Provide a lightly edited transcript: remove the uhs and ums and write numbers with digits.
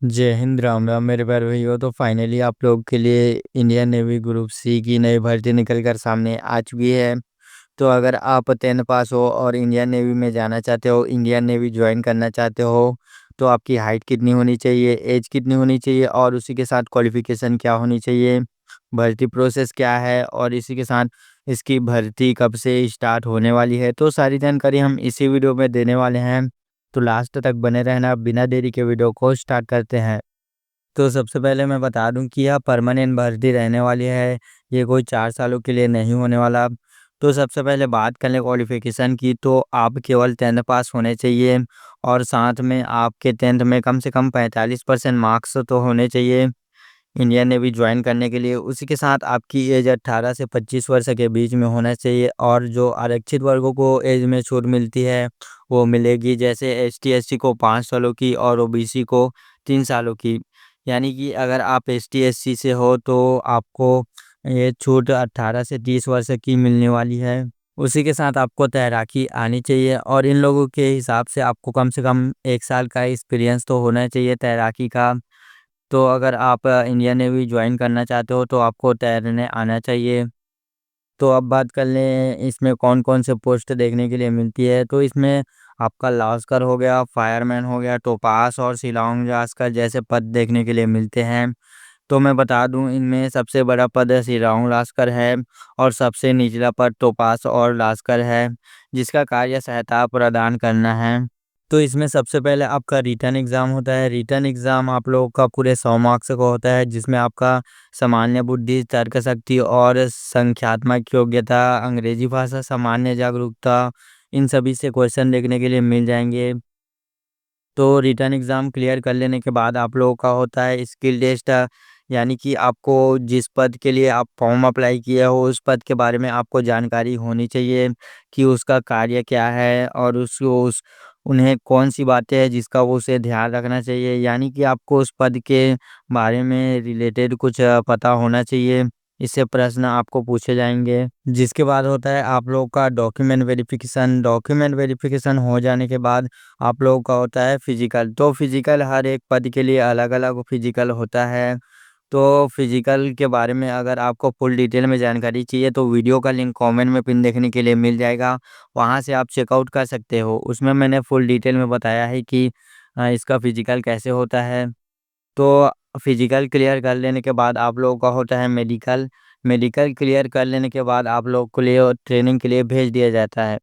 जय हिंद, राम राम मेरे प्यारे भैया। तो फाइनली आप लोग के लिए इंडियन नेवी ग्रुप सी की नई भर्ती निकल कर सामने आ चुकी है। तो अगर आप 10th पास हो और इंडियन नेवी में जाना चाहते हो, इंडियन नेवी ज्वाइन करना चाहते हो, तो आपकी हाइट कितनी होनी चाहिए, एज कितनी होनी चाहिए और उसी के साथ क्वालिफिकेशन क्या होनी चाहिए, भर्ती प्रोसेस क्या है और इसी के साथ इसकी भर्ती कब से स्टार्ट होने वाली है, तो सारी जानकारी हम इसी वीडियो में देने वाले हैं। तो लास्ट तक बने रहना। बिना देरी के वीडियो को स्टार्ट करते हैं। तो सबसे पहले मैं बता दूं कि यह परमानेंट भर्ती रहने वाली है। ये कोई 4 सालों के लिए नहीं होने वाला। तो सबसे पहले बात कर लें क्वालिफ़िकेशन की, तो आप केवल 10th पास होने चाहिए और साथ में आपके 10th में कम से कम 45% मार्क्स तो होने चाहिए इंडियन नेवी ज्वाइन करने के लिए। उसी के साथ आपकी एज 18 से 25 वर्ष के बीच में होना चाहिए और जो आरक्षित वर्गों को एज में छूट मिलती है वो मिलेगी, जैसे एसटी एससी को 5 सालों की और ओबीसी को 3 सालों की। यानी कि अगर आप एसटी एससी से हो तो आपको ये छूट 18 से 30 वर्ष की मिलने वाली है। उसी के साथ आपको तैराकी आनी चाहिए और इन लोगों के हिसाब से आपको कम से कम 1 साल का एक्सपीरियंस तो होना चाहिए तैराकी का। तो अगर आप इंडियन नेवी ज्वाइन करना चाहते हो तो आपको तैरने आना चाहिए। तो अब बात कर लें इसमें कौन-कौन से पोस्ट देखने के लिए मिलती है, तो इसमें आपका लास्कर हो गया, फायरमैन हो गया, टोपास और शिलांग जास्कर जैसे पद देखने के लिए मिलते हैं। तो मैं बता दूं इनमें सबसे बड़ा पद शिलांग लास्कर है और सबसे निचला पद टोपास और लास्कर है, जिसका कार्य सहायता प्रदान करना है। तो इसमें सबसे पहले आपका रिटन एग्ज़ाम होता है। रिटन एग्ज़ाम आप लोगों का पूरे 100 मार्क्स का होता है, जिसमें आपका सामान्य बुद्धि, तर्क शक्ति और संख्यात्मक योग्यता, अंग्रेजी भाषा, सामान्य जागरूकता, इन सभी से क्वेश्चन देखने के लिए मिल जाएँगे। तो रिटन एग्ज़ाम क्लियर कर लेने के बाद आप लोगों का होता है स्किल टेस्ट, यानी कि आपको जिस पद के लिए आप फॉर्म अप्लाई किए हो उस पद के बारे में आपको जानकारी होनी चाहिए कि उसका कार्य क्या है और उस उन्हें कौन सी बातें हैं जिसका वो उसे ध्यान रखना चाहिए। यानी कि आपको उस पद के बारे में रिलेटेड कुछ पता होना चाहिए। इससे प्रश्न आपको पूछे जाएंगे। जिसके बाद होता है आप लोगों का डॉक्यूमेंट वेरिफिकेशन। डॉक्यूमेंट वेरिफिकेशन हो जाने के बाद आप लोगों का होता है फिजिकल। तो फिजिकल हर एक पद के लिए अलग अलग फिजिकल होता है। तो फिजिकल के बारे में अगर आपको फुल डिटेल में जानकारी चाहिए तो वीडियो का लिंक कमेंट में पिन देखने के लिए मिल जाएगा, वहाँ से आप चेकआउट कर सकते हो। उसमें मैंने फुल डिटेल में बताया है कि इसका फिजिकल कैसे होता है। तो फिजिकल क्लियर कर लेने के बाद आप लोगों का होता है मेडिकल। मेडिकल क्लियर कर लेने के बाद आप लोग को लिए ट्रेनिंग के लिए भेज दिया जाता है।